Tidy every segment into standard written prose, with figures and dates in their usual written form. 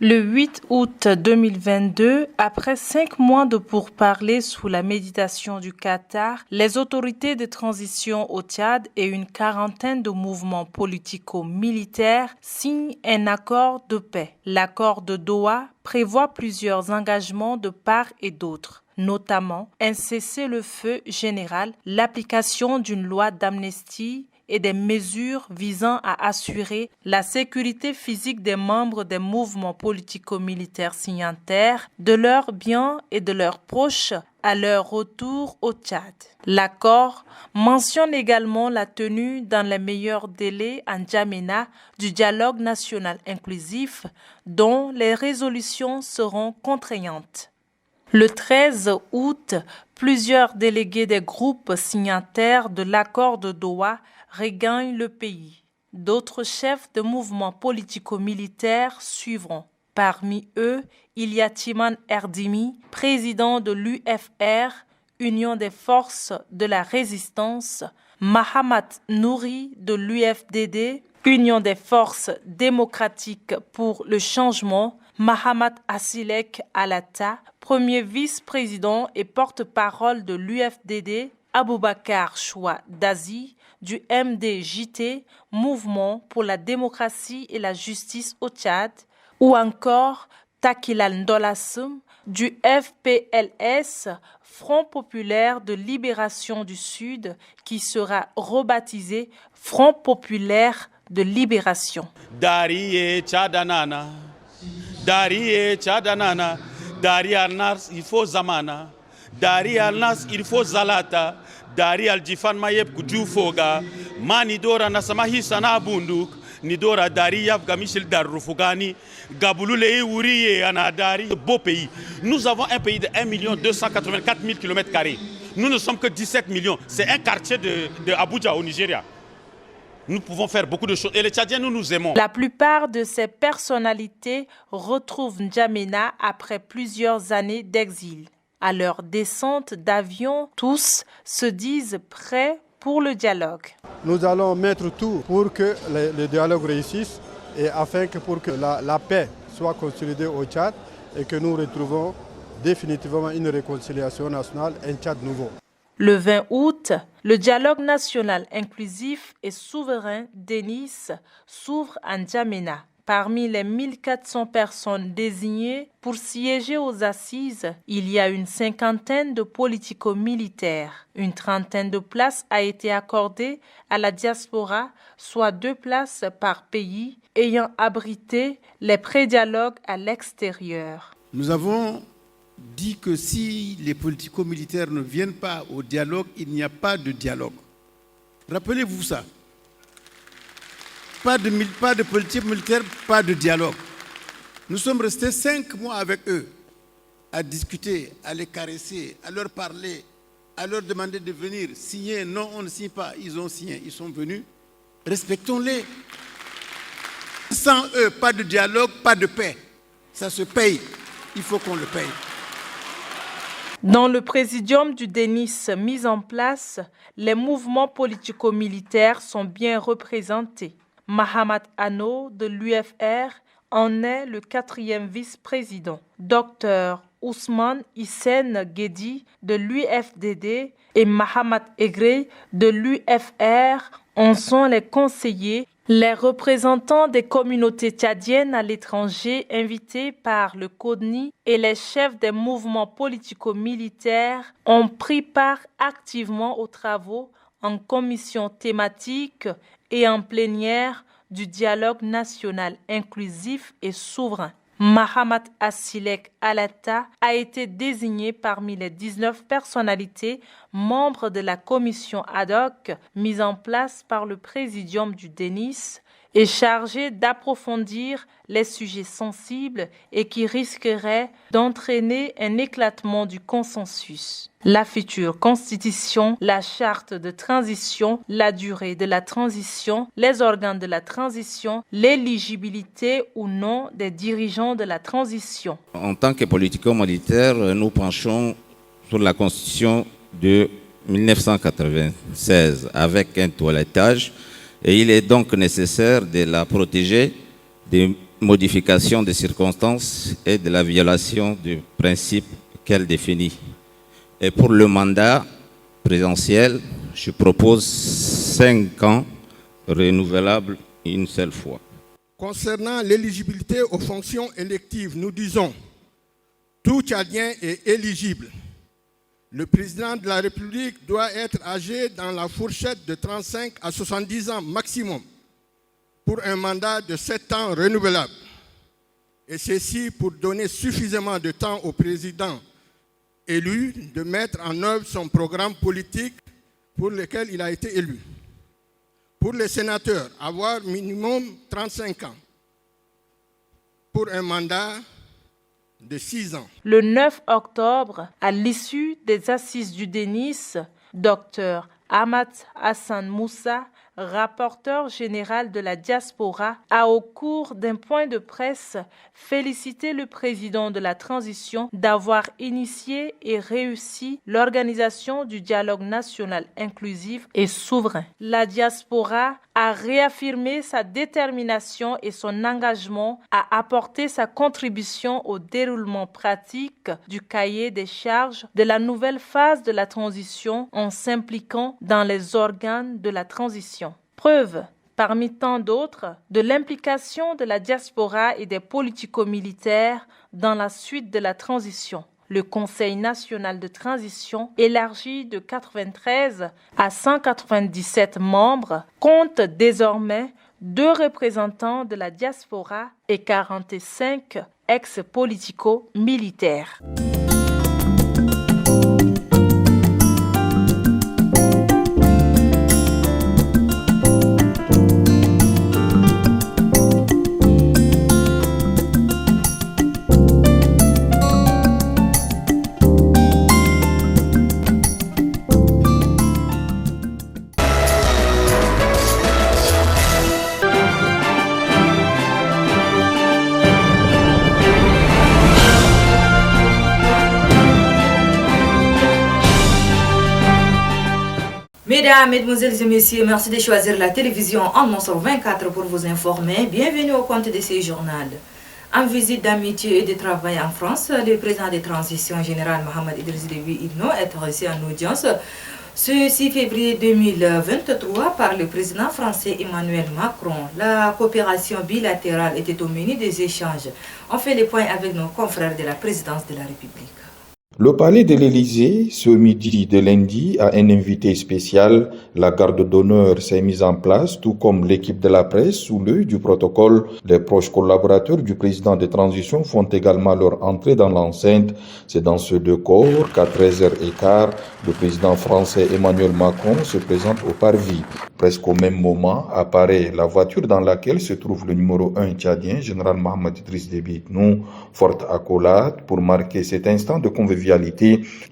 Le 8 août 2022, après 5 mois de pourparlers sous la médiation du Qatar, les autorités de transition au Tchad et une quarantaine de mouvements politico-militaires signent un accord de paix. L'accord de Doha prévoit plusieurs engagements de part et d'autre, notamment un cessez-le-feu général, l'application d'une loi d'amnistie et des mesures visant à assurer la sécurité physique des membres des mouvements politico-militaires signataires, de leurs biens et de leurs proches à leur retour au Tchad. L'accord mentionne également la tenue dans les meilleurs délais en N'Djamena du dialogue national inclusif dont les résolutions seront contraignantes. Le 13 août, plusieurs délégués des groupes signataires de l'accord de Doha regagnent le pays. D'autres chefs de mouvements politico-militaires suivront. Parmi eux, il y a Timan Erdimi, président de l'UFR, Union des forces de la résistance, Mahamat Nouri de l'UFDD, Union des forces démocratiques pour le changement, Mahamat Assilek Alata, premier vice-président et porte-parole de l'UFDD, Aboubakar Choua Dazi, du MDJT, Mouvement pour la démocratie et la justice au Tchad, ou encore Takilal Ndolassum, du FPLS, Front populaire de libération du Sud, qui sera rebaptisé Front populaire de libération. Dari Tchadanana, Dari Tchadanana, Dari Al-Nas, il faut Zamana, Dari Al-Nas, il faut Zalata, Dari Al-Jifan Mayeb Kudjufoga, Manidora Nasamahi Sana Bunduk, Nidora Dari Yavga Michel Darufugani, Gaboulou Ouriye Anadari, beau pays. Nous avons un pays de 1 284 000 km². Nous ne sommes que 17 millions. C'est un quartier de Abuja au Nigeria. Nous pouvons faire beaucoup de choses. Et les Tchadiens, nous nous aimons. La plupart de ces personnalités retrouvent N'Djamena après plusieurs années d'exil. À leur descente d'avion, tous se disent prêts pour le dialogue. Nous allons mettre tout pour que le dialogue réussisse et afin que pour que la paix soit consolidée au Tchad et que nous retrouvons définitivement une réconciliation nationale, un Tchad nouveau. Le 20 août, le dialogue national inclusif et souverain d'Enis s'ouvre à N'Djamena. Parmi les 1400 personnes désignées pour siéger aux assises, il y a une cinquantaine de politico-militaires. Une trentaine de places a été accordée à la diaspora, soit 2 places par pays, ayant abrité les pré-dialogues à l'extérieur. Nous avons dit que si les politico-militaires ne viennent pas au dialogue, il n'y a pas de dialogue. Rappelez-vous ça. Pas de politique militaire, pas de dialogue. Nous sommes restés 5 mois avec eux, à discuter, à les caresser, à leur parler, à leur demander de venir signer. Non, on ne signe pas. Ils ont signé, ils sont venus. Respectons-les. Sans eux, pas de dialogue, pas de paix. Ça se paye. Il faut qu'on le paye. Dans le présidium du Denis mis en place, les mouvements politico-militaires sont bien représentés. Mahamat Ano de l'UFR en est le 4e vice-président. Dr Ousmane Hissène Guedi de l'UFDD et Mahamat Egré de l'UFR en sont les conseillers. Les représentants des communautés tchadiennes à l'étranger invités par le CODNI et les chefs des mouvements politico-militaires ont pris part activement aux travaux en commission thématique et en plénière du dialogue national inclusif et souverain. Mahamat Assilek Alata a été désigné parmi les 19 personnalités membres de la commission ad hoc mise en place par le présidium du Denis et chargé d'approfondir les sujets sensibles et qui risqueraient d'entraîner un éclatement du consensus. La future constitution, la charte de transition, la durée de la transition, les organes de la transition, l'éligibilité ou non des dirigeants de la transition. En tant que politico-militaires, nous penchons sur la constitution de 1996 avec un toilettage et il est donc nécessaire de la protéger, de modification des circonstances et de la violation du principe qu'elle définit. Et pour le mandat présidentiel, je propose 5 ans renouvelables une seule fois. Concernant l'éligibilité aux fonctions électives, nous disons tout Tchadien est éligible. Le président de la République doit être âgé dans la fourchette de 35 à 70 ans maximum pour un mandat de 7 ans renouvelable. Et ceci pour donner suffisamment de temps au président élu de mettre en œuvre son programme politique pour lequel il a été élu. Pour les sénateurs, avoir minimum 35 ans pour un mandat de 6 ans. Le 9 octobre, à l'issue des assises du DENIS, Dr Ahmad Hassan Moussa, rapporteur général de la diaspora, a au cours d'un point de presse félicité le président de la transition d'avoir initié et réussi l'organisation du dialogue national inclusif et souverain. La diaspora a réaffirmé sa détermination et son engagement à apporter sa contribution au déroulement pratique du cahier des charges de la nouvelle phase de la transition en s'impliquant dans les organes de la transition. Preuve, parmi tant d'autres, de l'implication de la diaspora et des politico-militaires dans la suite de la transition. Le Conseil national de transition, élargi de 93 à 197 membres, compte désormais 2 représentants de la diaspora et 45 ex-politico-militaires. Mesdames, Mesdemoiselles et Messieurs, merci de choisir la télévision en 1924 pour vous informer. Bienvenue au compte de ce journal. En visite d'amitié et de travail en France, le président de transition général Mohamed Idriss Déby Itno est reçu en audience ce 6 février 2023 par le président français Emmanuel Macron. La coopération bilatérale était au menu des échanges. On fait les points avec nos confrères de la présidence de la République. Le palais de l'Élysée, ce midi de lundi, a un invité spécial. La garde d'honneur s'est mise en place, tout comme l'équipe de la presse, sous l'œil du protocole. Les proches collaborateurs du président de transition font également leur entrée dans l'enceinte. C'est dans ce décor qu'à 13h15, le président français Emmanuel Macron se présente au parvis. Presque au même moment, apparaît la voiture dans laquelle se trouve le numéro 1 tchadien, général Mohamed Idriss Déby Itno. Forte accolade pour marquer cet instant de convivialité.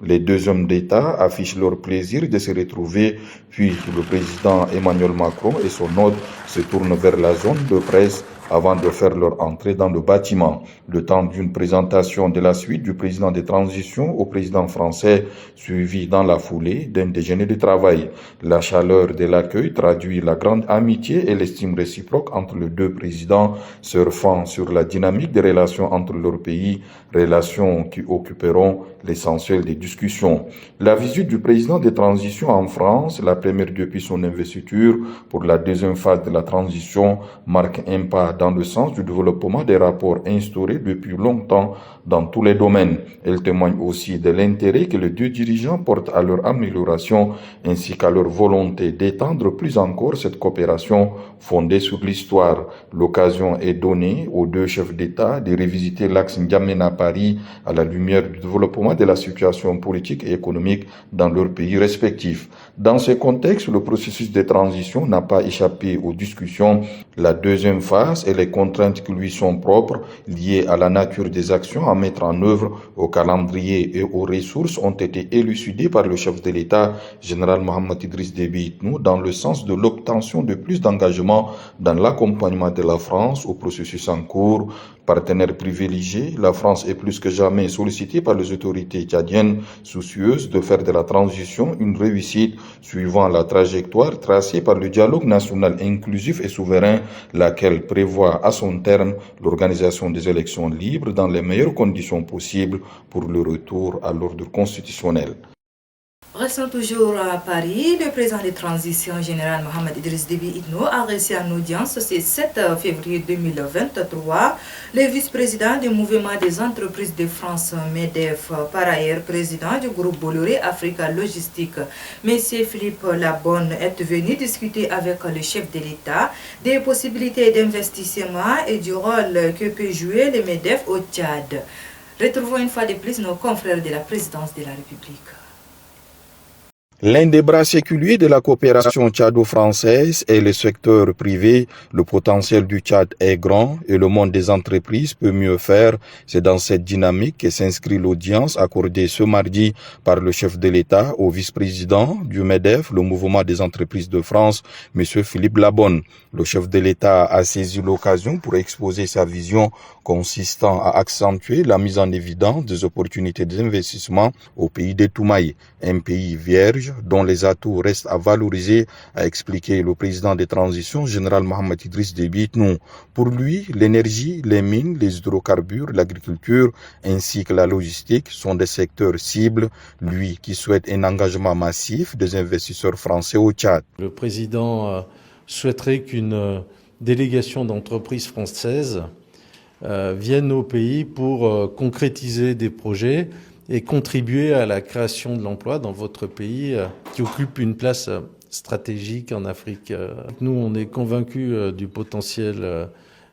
Les 2 hommes d'État affichent leur plaisir de se retrouver, puis le président Emmanuel Macron et son hôte se tournent vers la zone de presse avant de faire leur entrée dans le bâtiment. Le temps d'une présentation de la suite du président de transition au président français, suivi dans la foulée d'un déjeuner de travail. La chaleur de l'accueil traduit la grande amitié et l'estime réciproque entre les 2 présidents, surfant sur la dynamique des relations entre leurs pays, relations qui occuperont l'essentiel des discussions. La visite du président de transition en France, la première depuis son investiture pour la 2e phase de la transition, marque un pas dans le sens du développement des rapports instaurés depuis longtemps dans tous les domaines. Elle témoigne aussi de l'intérêt que les 2 dirigeants portent à leur amélioration ainsi qu'à leur volonté d'étendre plus encore cette coopération fondée sur l'histoire. L'occasion est donnée aux 2 chefs d'État de revisiter l'axe N'Djamena-Paris à la lumière du développement de la situation politique et économique dans leurs pays respectifs. Dans ce contexte, le processus de transition n'a pas échappé aux discussions. La 2e phase et les contraintes qui lui sont propres, liées à la nature des actions à mettre en œuvre, au calendrier et aux ressources, ont été élucidées par le chef de l'État, général Mohamed Idriss Déby Itno, dans le sens de l'obtention de plus d'engagement dans l'accompagnement de la France au processus en cours. Partenaire privilégié, la France est plus que jamais sollicitée par les autorités tchadiennes, soucieuses de faire de la transition une réussite suivant la trajectoire tracée par le dialogue national inclusif et souverain, laquelle prévoit à son terme l'organisation des élections libres dans les meilleures conditions possibles pour le retour à l'ordre constitutionnel. Restons toujours à Paris. Le président de transition général Mohamed Idriss Déby Itno a reçu en audience ce 7 février 2023 le vice-président du mouvement des entreprises de France MEDEF, par ailleurs président du groupe Bolloré Africa Logistique. M. Philippe Labonne est venu discuter avec le chef de l'État des possibilités d'investissement et du rôle que peut jouer le MEDEF au Tchad. Retrouvons une fois de plus nos confrères de la présidence de la République. L'un des bras séculiers de la coopération tchado-française est le secteur privé. Le potentiel du Tchad est grand et le monde des entreprises peut mieux faire. C'est dans cette dynamique que s'inscrit l'audience accordée ce mardi par le chef de l'État au vice-président du MEDEF, le mouvement des entreprises de France, M. Philippe Labonne. Le chef de l'État a saisi l'occasion pour exposer sa vision consistant à accentuer la mise en évidence des opportunités d'investissement au pays des Toumaï, un pays vierge dont les atouts restent à valoriser, a expliqué le président des transitions, général Mohamed Idriss Déby Itno. Pour lui, l'énergie, les mines, les hydrocarbures, l'agriculture ainsi que la logistique sont des secteurs cibles, lui qui souhaite un engagement massif des investisseurs français au Tchad. Le président souhaiterait qu'une délégation d'entreprises françaises vienne au pays pour concrétiser des projets et contribuer à la création de l'emploi dans votre pays qui occupe une place stratégique en Afrique. Nous, on est convaincus du potentiel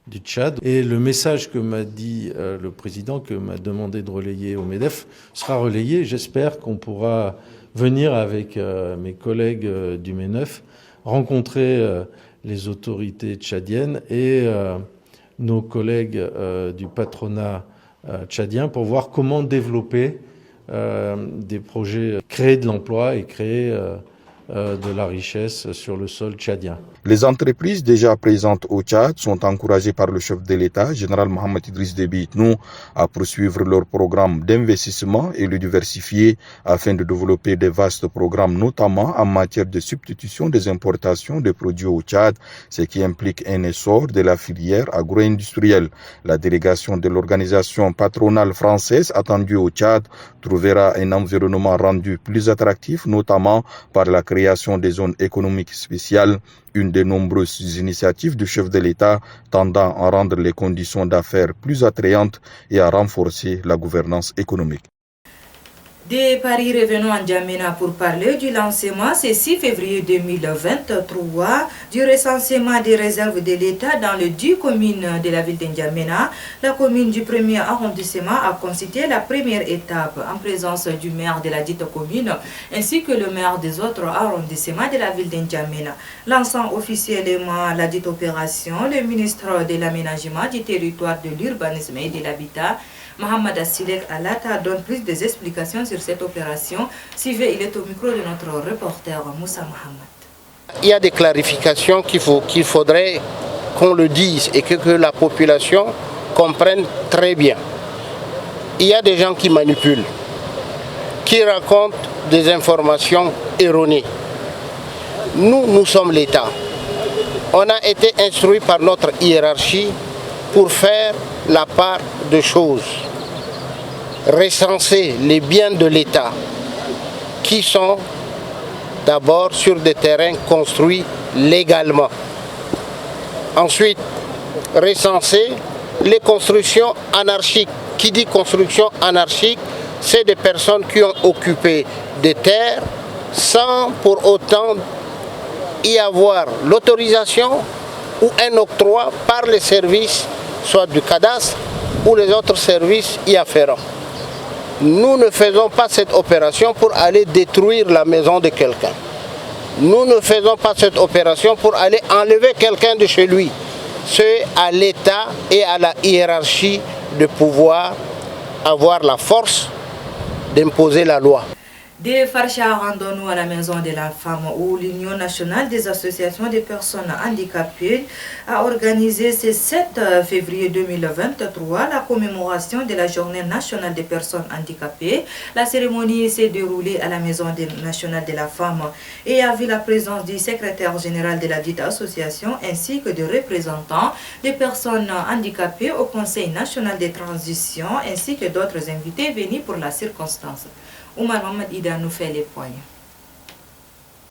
du Tchad et le message que m'a dit le président, que m'a demandé de relayer au MEDEF, sera relayé. J'espère qu'on pourra venir avec mes collègues du MENEF rencontrer les autorités tchadiennes et nos collègues du patronat tchadien pour voir comment développer des projets, créer de l'emploi et créer de la richesse sur le sol tchadien. Les entreprises déjà présentes au Tchad sont encouragées par le chef de l'État, général Mohamed Idriss Déby Itno, à poursuivre leur programme d'investissement et le diversifier afin de développer des vastes programmes, notamment en matière de substitution des importations de produits au Tchad, ce qui implique un essor de la filière agro-industrielle. La délégation de l'organisation patronale française attendue au Tchad trouvera un environnement rendu plus attractif, notamment par la création des zones économiques spéciales, une des nombreuses initiatives du chef de l'État tendant à rendre les conditions d'affaires plus attrayantes et à renforcer la gouvernance économique. De Paris, revenons en N'Djamena pour parler du lancement ce 6 février 2023 du recensement des réserves de l'État dans les 10 communes de la ville de N'Djamena. La commune du 1er arrondissement a constitué la première étape en présence du maire de la dite commune ainsi que le maire des autres arrondissements de la ville de N'Djamena. Lançant officiellement la dite opération, le ministre de l'Aménagement du territoire, de l'Urbanisme et de l'Habitat, Mohamed Assilek Alata, donne plus des explications sur cette opération. Suivez, il est au micro de notre reporter Moussa Mohamed. Il y a des clarifications qu'il faudrait qu'on le dise et que la population comprenne très bien. Il y a des gens qui manipulent, qui racontent des informations erronées. Nous sommes l'État. On a été instruit par notre hiérarchie pour faire la part de choses, recenser les biens de l'État qui sont d'abord sur des terrains construits légalement. Ensuite, recenser les constructions anarchiques. Qui dit construction anarchique, c'est des personnes qui ont occupé des terres sans pour autant y avoir l'autorisation ou un octroi par les services, soit du cadastre ou les autres services y afférents. Nous ne faisons pas cette opération pour aller détruire la maison de quelqu'un. Nous ne faisons pas cette opération pour aller enlever quelqu'un de chez lui. C'est à l'État et à la hiérarchie de pouvoir avoir la force d'imposer la loi. Des Farcha, rendons-nous à la Maison de la Femme où l'Union nationale des associations des personnes handicapées a organisé ce 7 février 2023 la commémoration de la Journée nationale des personnes handicapées. La cérémonie s'est déroulée à la Maison nationale de la Femme et a vu la présence du secrétaire général de la dite association ainsi que de représentants des personnes handicapées au Conseil national des transitions ainsi que d'autres invités venus pour la circonstance. Oumar Mohamed Ida nous fait les points.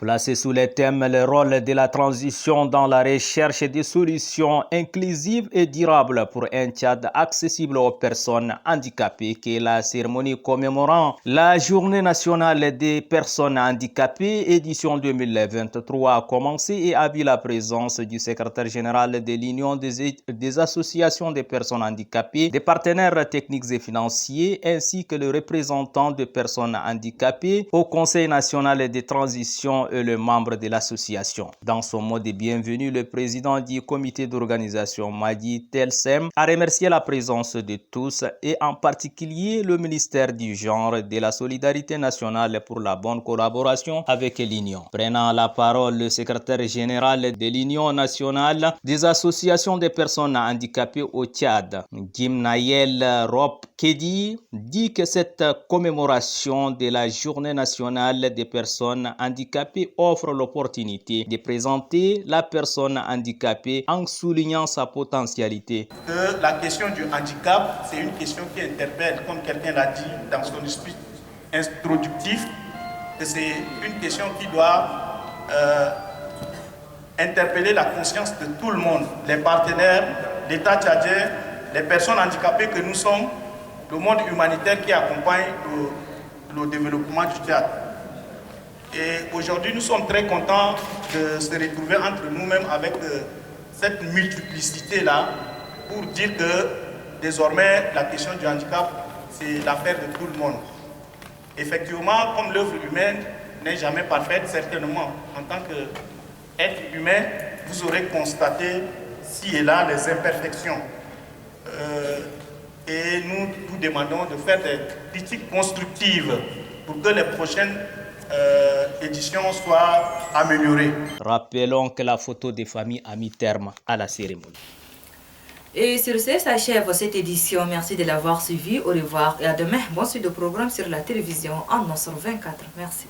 Placé sous le thème le rôle de la transition dans la recherche des solutions inclusives et durables pour un Tchad accessible aux personnes handicapées, qui est la cérémonie commémorant la Journée nationale des personnes handicapées édition 2023 a commencé et a vu la présence du secrétaire général de l'Union des associations des personnes handicapées, des partenaires techniques et financiers ainsi que le représentant des personnes handicapées au Conseil national des transitions et le membre de l'association. Dans son mot de bienvenue, le président du comité d'organisation, Madi Telsem, a remercié la présence de tous et en particulier le ministère du genre et de la solidarité nationale pour la bonne collaboration avec l'Union. Prenant la parole, le secrétaire général de l'Union nationale des associations des personnes handicapées au Tchad, Gimnaël Rob Kedi, dit que cette commémoration de la Journée nationale des personnes handicapées offre l'opportunité de présenter la personne handicapée en soulignant sa potentialité. La question du handicap, c'est une question qui interpelle, comme quelqu'un l'a dit dans son esprit introductif, que c'est une question qui doit interpeller la conscience de tout le monde, les partenaires, l'État tchadien, les personnes handicapées que nous sommes, le monde humanitaire qui accompagne le développement du Tchad. Et aujourd'hui, nous sommes très contents de se retrouver entre nous-mêmes avec cette multiplicité-là pour dire que désormais, la question du handicap, c'est l'affaire de tout le monde. Effectivement, comme l'œuvre humaine n'est jamais parfaite, certainement, en tant qu'être humain, vous aurez constaté ci et là les imperfections. Et nous vous demandons de faire des critiques constructives pour que les prochaines éditions soient améliorées. Rappelons que la photo des familles a mis terme à la cérémonie. Et sur ce, s'achève cette édition. Merci de l'avoir suivi. Au revoir et à demain. Bon suite de programme sur la télévision en 24. Merci.